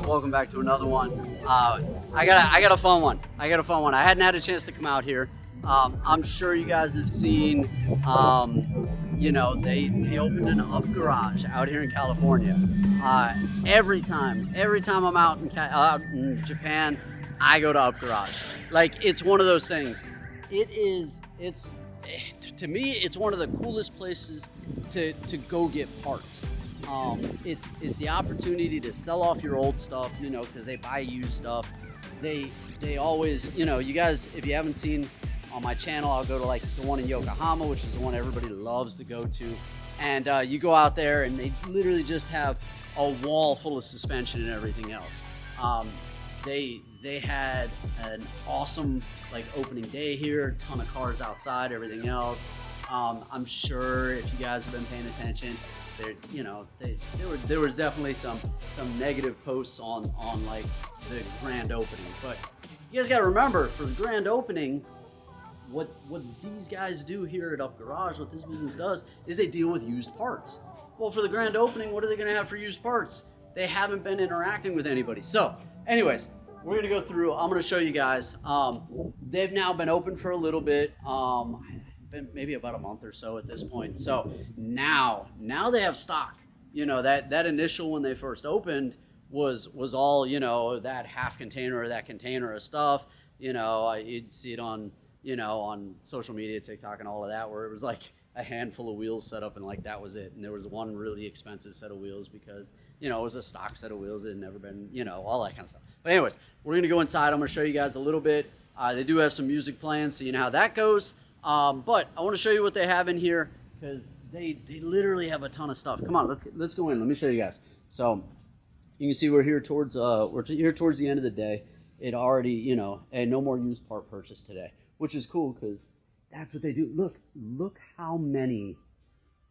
Welcome back to another one. I got a fun one. I hadn't had a chance to come out here. I'm sure you guys have seen, they opened an up garage out here in California. Every time I'm out in Japan, I go to up garage. Like, it's one of those things. To me, it's one of the coolest places to go get parts. It's the opportunity to sell off your old stuff, because they buy used stuff. They always, you guys, if you haven't seen on my channel, I'll go to like the one in Yokohama, which is the one everybody loves to go to. And you go out there and they literally just have a wall full of suspension and everything else. They had an awesome opening day here, a ton of cars outside, everything else. I'm sure if you guys have been paying attention, there was definitely some negative posts on the grand opening. But you guys got to remember, for the grand opening, what these guys do here at Up Garage, what this business does, is they deal with used parts. Well, for the grand opening, what are they going to have for used parts? They haven't been interacting with anybody. So, anyways, we're going to go through. I'm going to show you guys. They've now been open for a little bit. Been maybe about a month or so at this point. So now they have stock. That initial when they first opened was all, that half container or that container of stuff. You'd see it on social media, TikTok and all of that, where it was like a handful of wheels set up and that was it. And there was one really expensive set of wheels because, it was a stock set of wheels. It had never been, all that kind of stuff. But anyways, we're going to go inside. I'm going to show you guys a little bit. They do have some music playing, so you know how that goes. But I want to show you what they have in here, because they literally have a ton of stuff. Come on, let's go in. Let me show you guys. So you can see we're here towards the end of the day. It already, and no more used part purchase today, which is cool because that's what they do. Look how many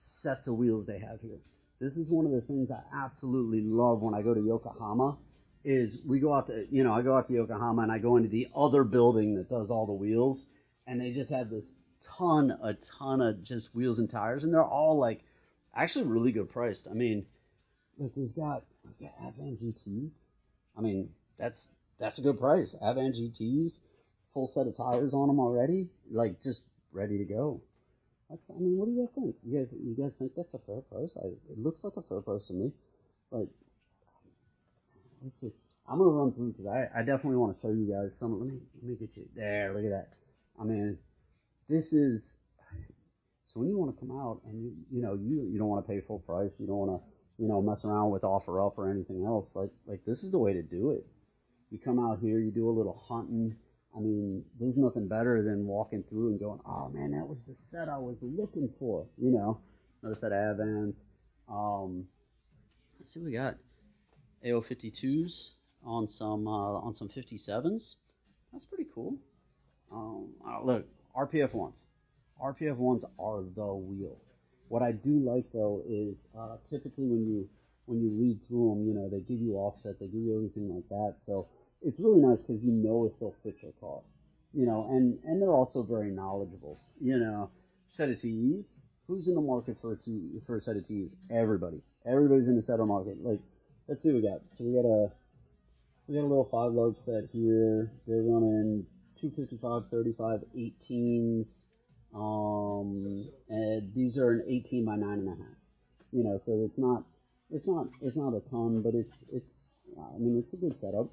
sets of wheels they have here. This is one of the things I absolutely love when I go to Yokohama. Is we go out to, I go out to Yokohama and I go into the other building that does all the wheels, and they just have this a ton of just wheels and tires, and they're all actually really good priced. I mean, look, we've got Avan GTs. I mean, that's a good price. Avan GTs, full set of tires on them already, just ready to go. What do you guys think? You guys think that's a fair price? It looks like a fair price to me. Let's see. I'm gonna run through because I definitely want to show you guys some. Let me get you there. Look at that. I mean, this is, so when you want to come out and you don't want to pay full price, you don't want to mess around with offer up or anything else, this is the way to do it. You come out here, you do a little hunting. I mean, there's nothing better than walking through and going, oh man, that was the set I was looking for. Another set of Avans. Let's see what we got. AO52s on some 57s. That's pretty cool. Look, RPF ones. RPF ones are the wheel. What I do like though is typically when you read through them, they give you offset, they give you everything like that. So it's really nice because if they'll fit your car, and they're also very knowledgeable. Set of TEs. Who's in the market for a set of TEs? Everybody. Everybody's in the setter market. Let's see what we got. So we got a little 5-lug set here. They're running 255, 35, 18s. And these are an 18 by 9.5. So it's not a ton, but it's a good setup.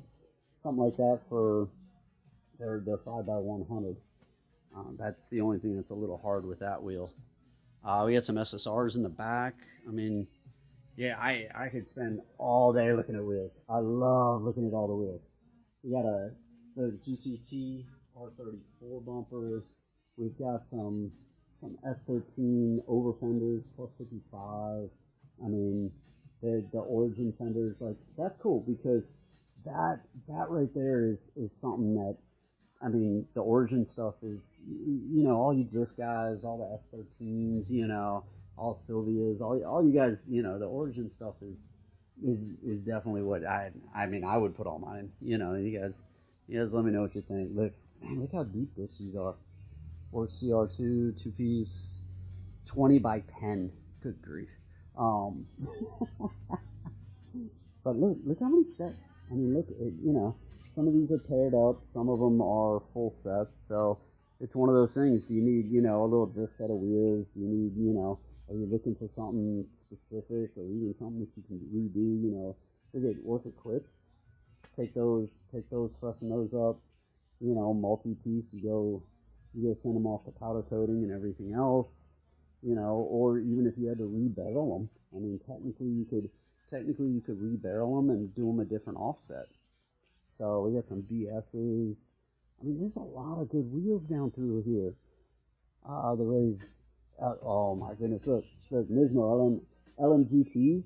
Something like that for their 5 by 100. That's the only thing that's a little hard with that wheel. We got some SSRs in the back. I mean, yeah, I could spend all day looking at wheels. I love looking at all the wheels. We got the GTT R34 bumper. We've got some S13 over fenders plus 55. I mean, the origin fenders, that's cool because that right there is something that, I mean, the origin stuff is, all you drift guys, all the S13s, all Sylvias, all you guys, the origin stuff is definitely what I would put all mine. You guys let me know what you think. Look how deep these are. Or CR2 2-piece 20 by 10. Good grief. But look how many sets. I mean, look, some of these are paired up, some of them are full sets. So it's one of those things. Do you need, a little drift set of wheels? Do you need, are you looking for something specific, or even something that you can redo? They get worth clips. Take those, freshen those up. Multi-piece. You go send them off to powder coating and everything else. Or even if you had to rebarrel them. I mean, technically you could rebarrel them and do them a different offset. So we got some BS's. I mean, there's a lot of good wheels down through here. The Rays. Oh my goodness! Look, Nismo LMGTs,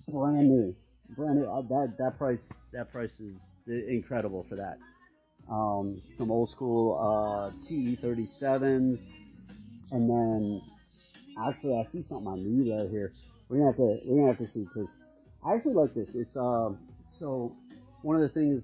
brand new. That price is incredible for that. Some old school TE37s, and then actually I see something on me right here. We're gonna have to see, because I actually like this. It's so one of the things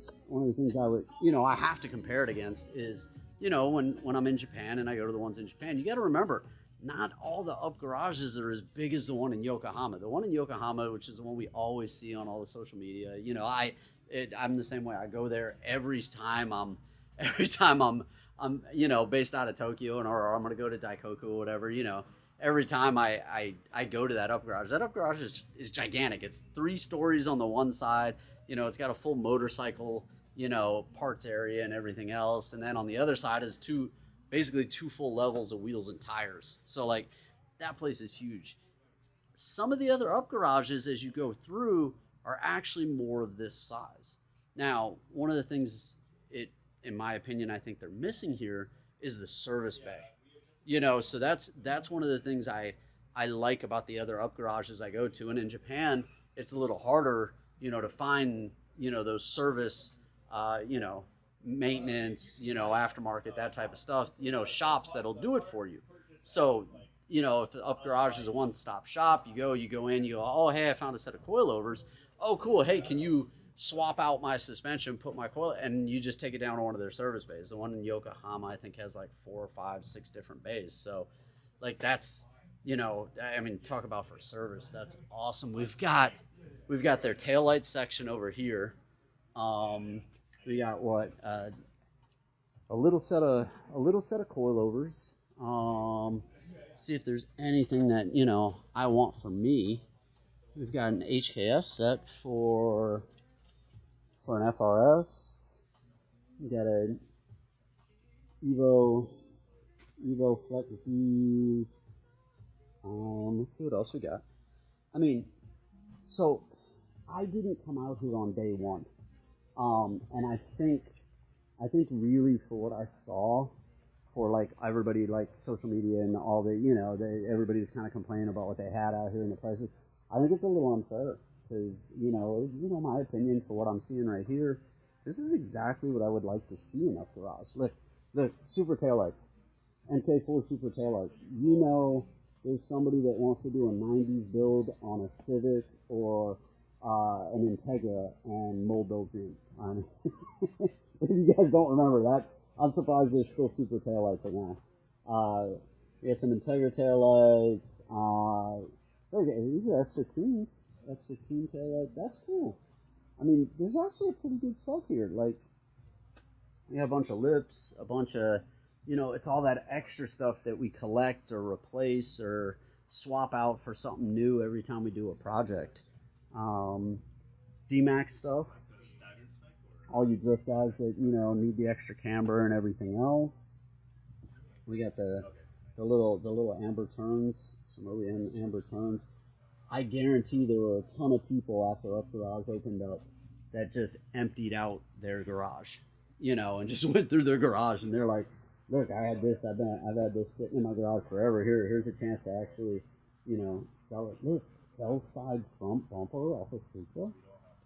I would I have to compare it against is when I'm in Japan and I go to the ones in Japan, you got to remember, not all the up garages are as big as the one in Yokohama. The one in Yokohama, which is the one we always see on all the social media, I'm the same way. I go there every time I'm based out of Tokyo, or I'm gonna go to Daikoku or whatever. Every time I go to that up garage is gigantic. It's 3 stories on the one side. It's got a full motorcycle parts area and everything else, and then on the other side is basically two full levels of wheels and tires. So like, that place is huge. Some of the other up garages, as you go through, are actually more of this size. Now, one of the things, in my opinion, I think they're missing here is the service bay. So that's one of the things I like about the other up garages I go to. And in Japan, it's a little harder, to find, those service, maintenance, aftermarket, that type of stuff, shops that'll do it for you. So, if the up garage is a one-stop shop, you go in, you go, oh, hey, I found a set of coilovers. Oh, cool. Hey, can you swap out my suspension, put my coil, and you just take it down to one of their service bays. The one in Yokohama, I think, has like 4 or 5, 6 different bays. So, like, that's, talk about for service. That's awesome. We've got their taillight section over here. We got a little set of coilovers. See if there's anything that I want for me. We've got an HKS set for an FRS. We got a Evo Flex Z's. Let's see what else we got. So I didn't come out here on day one. And I think really, for what I saw, for like everybody, like social media and all the, everybody was kind of complaining about what they had out here and the prices. I think it's a little unfair, because, my opinion, for what I'm seeing right here, this is exactly what I would like to see in up garage. Look, super taillights, NK4 super taillights. There's somebody that wants to do a 90s build on a Civic or an Integra, and mold those in. If you guys don't remember that, I'm surprised there's still super taillights right now. We got some Integra taillights. These are S15s. S15 taillights. That's cool. There's actually a pretty good stuff here. Like, we got a bunch of lips, a bunch of, it's all that extra stuff that we collect or replace or swap out for something new every time we do a project. D-Max stuff. All you drift guys that, need the extra camber and everything else. We got the little amber turns, some early amber turns. I guarantee there were a ton of people after Up Garage opened up that just emptied out their garage, and just went through their garage, and they're like, look, I had this, I've had this sitting in my garage forever. Here's a chance to actually, sell it. Look, Bell side front bumper off of Supra.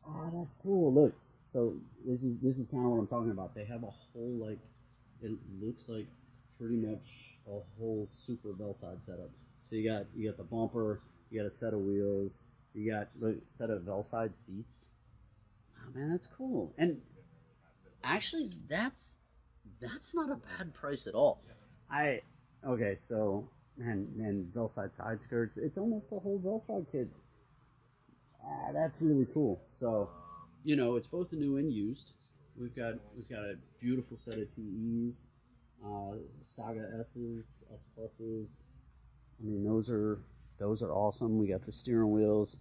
Oh, that's cool. Look, so this is kind of what I'm talking about. They have a whole, like, it looks like pretty much a whole Supra Bell side setup. So you got the bumper, you got a set of wheels, you got a set of Bell side seats. Oh man, that's cool. And actually, that's not a bad price at all. So and Bell-side side skirts, it's almost a whole Bell-side kit. That's really cool. So it's both new and used. We've got a beautiful set of TEs, Saga S's, S pluses. I mean, those are awesome. We got the steering wheels.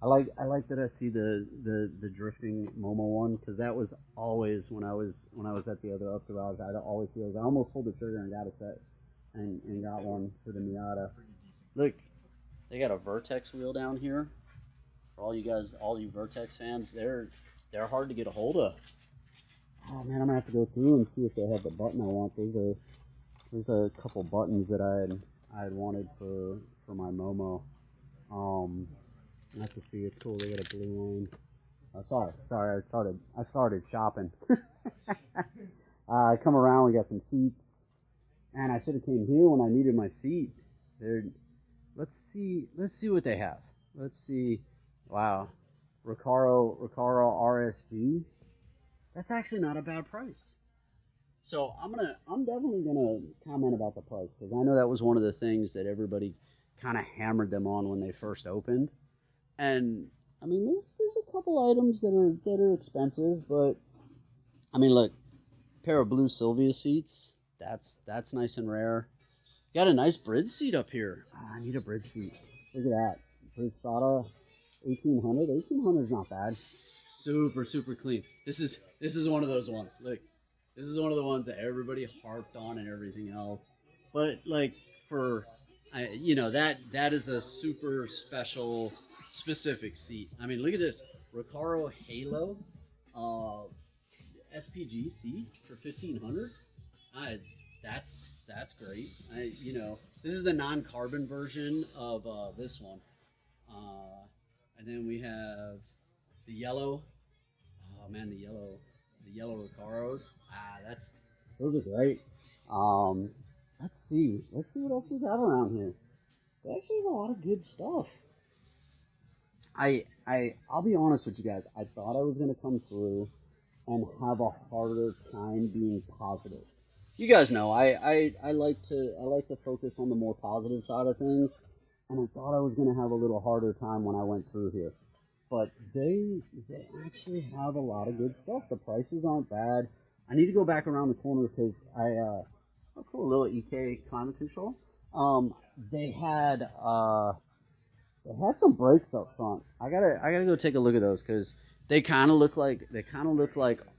I like that I see the drifting Momo one, because that was always when I was at the other up garage. I'd always see those. I almost pulled the trigger and got a set and got one for the Miata. Look, they got a Vertex wheel down here. For all you guys, all you Vertex fans, they're hard to get a hold of. Oh man, I'm gonna have to go through and see if they have the button I want. There's a couple buttons that I had wanted for my Momo. I have to see. It's cool. They got a blue one. Sorry. I started shopping. I come around. We got some seats, and I should have came here when I needed my seat. Let's see what they have. Let's see. Wow, Recaro RSG. That's actually not a bad price. So I'm definitely gonna comment about the price, because I know that was one of the things that everybody kind of hammered them on when they first opened. And I mean, there's a couple items that are expensive, but I mean, look, pair of blue Sylvia seats. That's nice and rare. Got a nice bridge seat up here. Oh, I need a bridge seat. Look at that. Bridgestone 1800. 1800 is not bad. Super clean. This is one of those ones. Look, this is one of the ones that everybody harped on and everything else. But like that is a super special, specific seat. I mean, look at this Recaro Halo SPG seat for 1500. That's great. This is the non-carbon version of this one. And then we have the yellow. Oh man, the yellow Recaros. Those are great. Let's see what else we got around here. They actually have a lot of good stuff. I'll be honest with you guys. I thought I was gonna come through and have a harder time being positive. You guys know I like to focus on the more positive side of things, and I thought I was gonna have a little harder time when I went through here. But they actually have a lot of good stuff. The prices aren't bad. I need to go back around the corner because oh cool, little EK climate control. They had some brakes up front. I gotta go take a look at those, because they kind of look like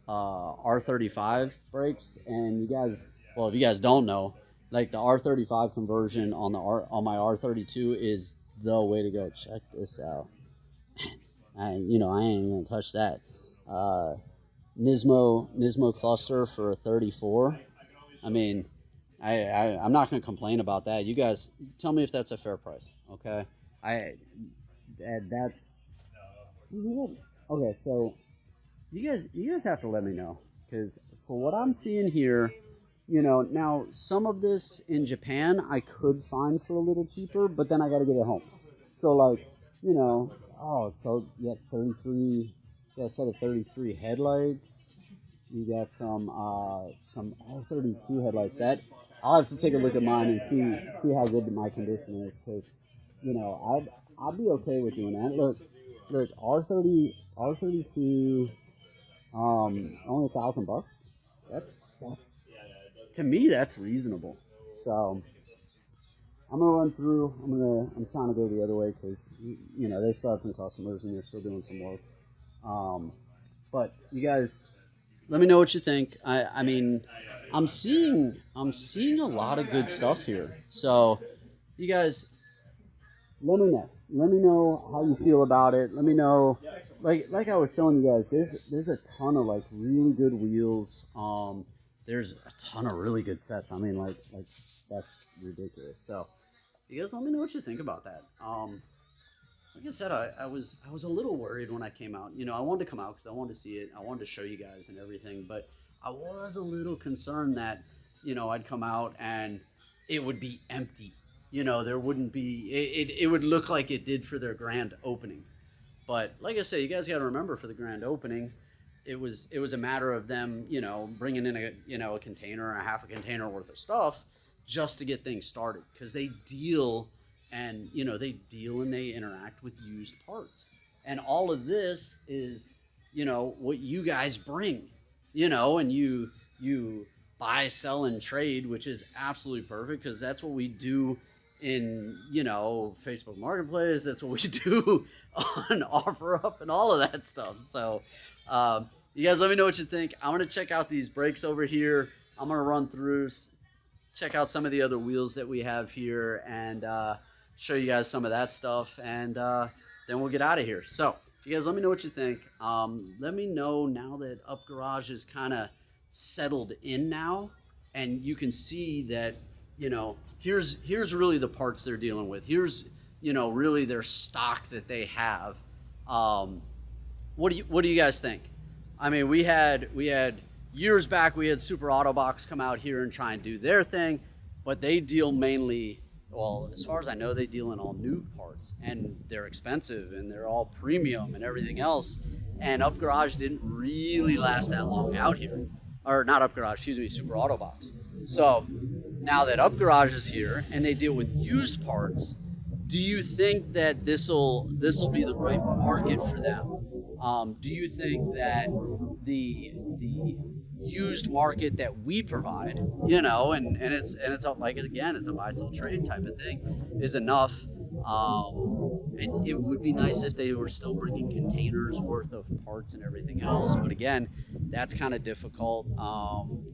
R35 brakes. And you guys, well, if you guys don't know, like the R35 conversion on my R32 is the way to go. Check this out. I ain't even gonna touch that. Nismo cluster for a 34. I mean, I'm not gonna complain about that. You guys tell me if that's a fair price, okay? That's okay. So you guys have to let me know, because for what I'm seeing here, now some of this in Japan I could find for a little cheaper, but then I got to get it home. So like, so you got 33, you got a set of 33 headlights. You got some R32 headlights. That I'll have to take a look at mine and see how good my condition is, because I'd be okay with doing that. Look, R32, only $1,000. That's to me that's reasonable. So I'm gonna run through. I'm trying to go the other way, because they still have some customers and they're still doing some work. But you guys, let me know what you think. I mean, I'm seeing a lot of good stuff here. So you guys, let me know. Let me know how you feel about it. Let me know. Like I was showing you guys, there's a ton of like really good wheels. There's a ton of really good sets. I mean, like that's ridiculous. So you guys, let me know what you think about that. Like I said, I was a little worried when I came out. I wanted to come out because I wanted to see it. I wanted to show you guys and everything, but I was a little concerned that I'd come out and it would be empty. There wouldn't be it would look like it did for their grand opening. But like I say, you guys got to remember, for the grand opening, it was a matter of them bringing in a container or a half a container worth of stuff just to get things started, because they deal and they interact with used parts, and all of this is what you guys bring, and you buy, sell, and trade, which is absolutely perfect because that's what we do in Facebook Marketplace. That's what we do on OfferUp and all of that stuff. So you guys let me know what you think. I'm gonna check out these brakes over here. I'm gonna run through, check out some of the other wheels that we have here, and show you guys some of that stuff, and then we'll get out of here. So you guys let me know what you think. Let me know now that Up Garage is kind of settled in now, and you can see that here's really the parts they're dealing with. Here's really their stock that they have. What do you guys think? I mean, we had years back, we had Super Auto Box come out here and try and do their thing, but they deal mainly, well, as far as I know, they deal in all new parts, and they're expensive and they're all premium and everything else. And Up Garage didn't really last that long out here, or not Up Garage, excuse me, Super Auto Box. So now that Up Garage is here and they deal with used parts, do you think that this'll be the right market for them? Do you think that the used market that we provide, and it's like, again, it's a buy sell trade type of thing, is enough? And it would be nice if they were still bringing containers worth of parts and everything else, but again, that's kind of difficult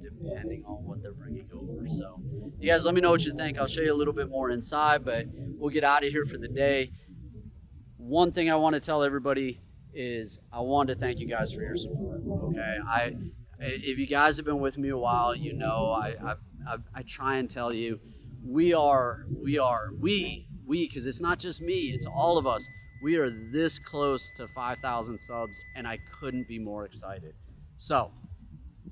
depending on what they're bringing over. So you guys let me know what you think. I'll show you a little bit more inside, but we'll get out of here for the day. One thing I want to tell everybody is I want to thank you guys for your support. Okay, if you guys have been with me a while, I try and tell you, we because it's not just me, it's all of us. We are this close to 5,000 subs, and I couldn't be more excited. So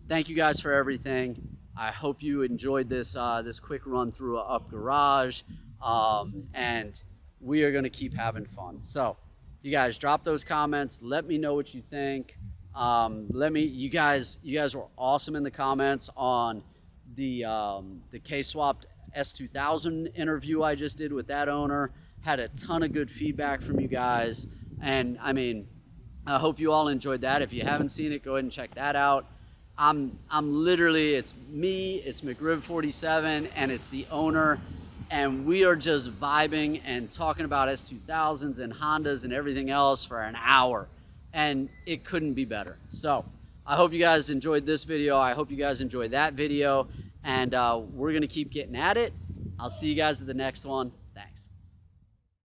thank you guys for everything. I hope you enjoyed this quick run through Up Garage, and we are going to keep having fun. So you guys drop those comments. Let me know what you think. You guys were awesome in the comments on the K-Swapped S2000 interview I just did with that owner. Had a ton of good feedback from you guys, and I mean, I hope you all enjoyed that. If you haven't seen it, go ahead and check that out. I'm literally, it's me, it's McRib47, and it's the owner, and we are just vibing and talking about S2000s and Hondas and everything else for an hour, and it couldn't be better. So I hope you guys enjoyed this video. I hope you guys enjoyed that video, and we're gonna keep getting at it. I'll see you guys at the next one. Thanks.